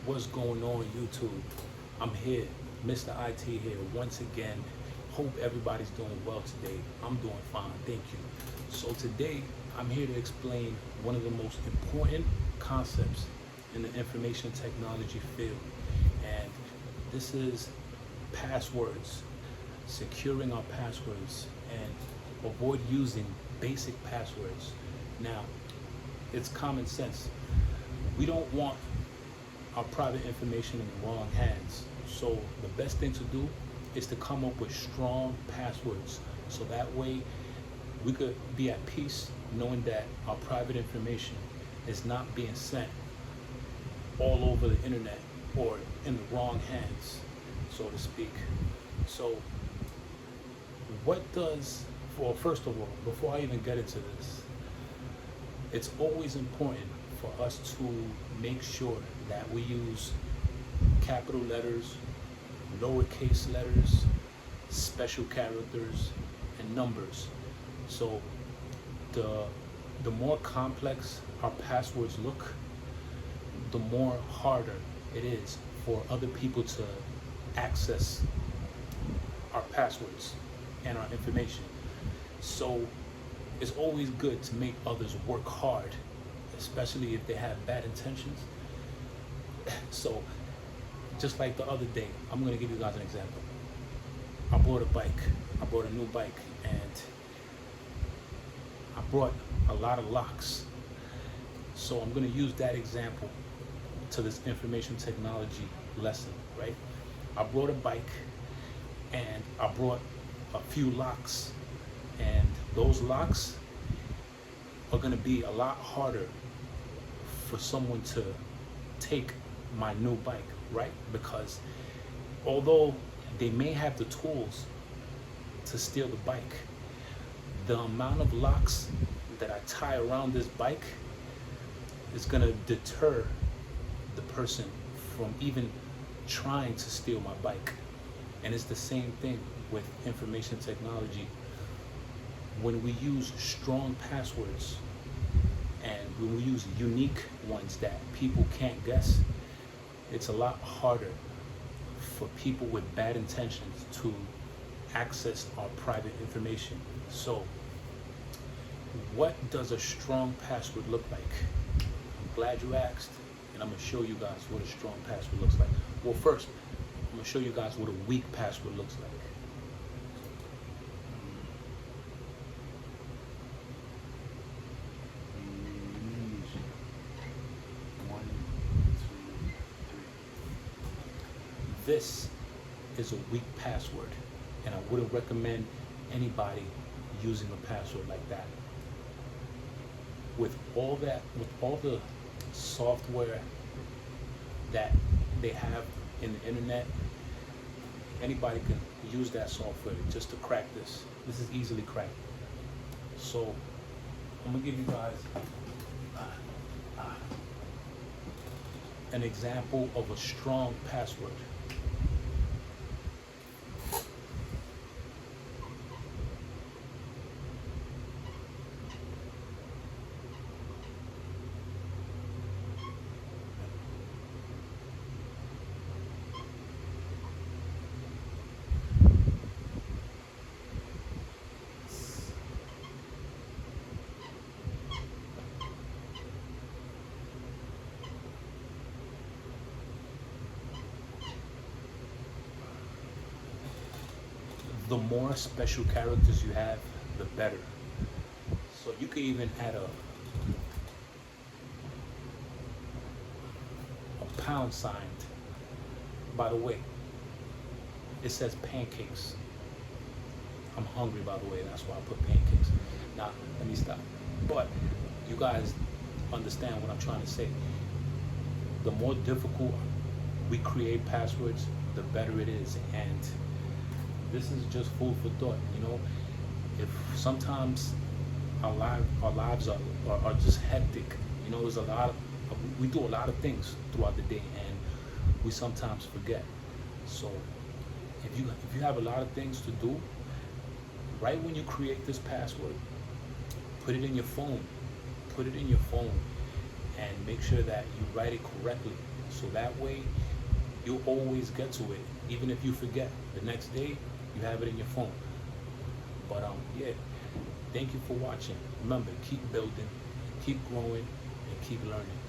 What's going on, YouTube? I'm here, Mr. IT here once again. Hope everybody's doing well today. I'm doing fine, thank you. So today, I'm here to explain one of the most important concepts in the information technology field. And this is passwords, securing our passwords, and avoid using basic passwords. Now, it's common sense. We don't want our private information in the wrong hands. So the best thing to do is to come up with strong passwords. So that way we could be at peace knowing that our private information is not being sent all over the internet or in the wrong hands, so to speak. So first of all, before I even get into this, it's always important for us to make sure that we use capital letters, lowercase letters, special characters, and numbers. So the more complex our passwords look, the more harder it is for other people to access our passwords and our information. So it's always good to make others work hard, especially if they have bad intentions. So just like the other day, I'm going to give you guys an example. I bought a new bike, and I brought a lot of locks. So I'm going to use that example to this information technology lesson, right? I brought a bike and I brought a few locks, and those locks are going to be a lot harder for someone to take my new bike, right? Because although they may have the tools to steal the bike, the amount of locks that I tie around this bike is going to deter the person from even trying to steal my bike. And it's the same thing with information technology. When we use strong passwords and when we use unique ones that people can't guess, it's a lot harder for people with bad intentions to access our private information. So, what does a strong password look like? I'm glad you asked, and I'm going to show you guys what a strong password looks like. Well, first, I'm going to show you guys what a weak password looks like. This is a weak password, and I wouldn't recommend anybody using a password like that. With all the software that they have in the internet, anybody can use that software just to crack this. This is easily cracked. So I'm gonna give you guys an example of a strong password. The more special characters you have, the better. So you could even add a pound sign. By the way, it says pancakes. I'm hungry, by the way, that's why I put pancakes. Now, let me stop. But you guys understand what I'm trying to say. The more difficult we create passwords, the better it is. And this is just food for thought, you know. If sometimes our lives are just hectic, you know, we do a lot of things throughout the day, and we sometimes forget. So if you have a lot of things to do, right when you create this password, put it in your phone, and make sure that you write it correctly So that way, you'll always get to it. Even if you forget, the next day, you have it in your phone. But yeah, thank you for watching. Remember, keep building, keep growing, and keep learning.